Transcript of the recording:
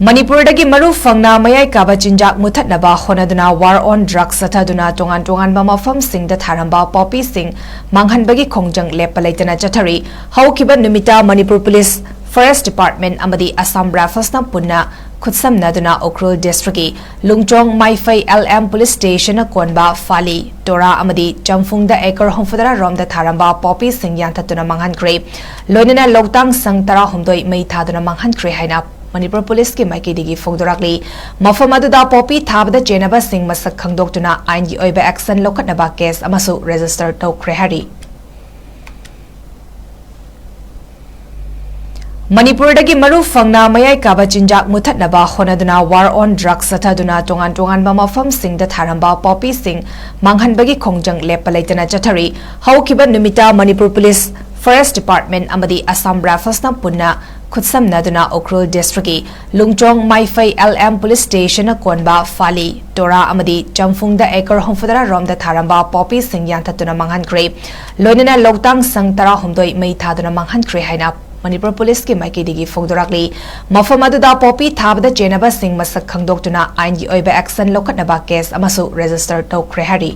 Manipurdagi maru fangna mayai kaba chinjak muthatnaba honaduna war on drugs sathaduna tongan mafamsingda tharamba poppy sing manghanbagi khongjang lepa leitana chathari haukiba numita Manipur Police Forest Department amadi Assam Riflesna punna khutsamnaduna Ukhrul District Lungchong Maifai LM Police Station konba Fali Tora amadi Jamfungda Acre Homfudara Romda tharamba poppy sing yantatuna manghankre loinana loktang sang tara homdoi mei thaduna manghankre haina Manipur Police ki maikidigi fogdorakli mafamaduda poppy thabda jenaba sing masak khangdoktuna aini oiba action lokatnaba case amasu register tawkhre hari Manipurdagi maru fangna mayai kaba chinjak muthatnaba honaduna war on drugs sathaduna tongan mafamsingda tharamba poppy sing manghanbagi khongjang lepa leitana chathari haukiba numita Manipur Police Forest Department amadi Assam Riflesna punna khutsamnaduna Ukhrul District Lungchong Maifai LM Police Station konba Fali Tora amadi Jamfungda Acre Homfudara Romda tharamba poppy sing yantatuna manghankre loinana loktang sang tara homdoi mei thaduna manghankre haina Manipur Police ki maikidigi fogdorakli mafamaduda poppy thabda jenaba sing masak khangdoktuna aini oiba action lokatnaba case amasu register tawkhre hari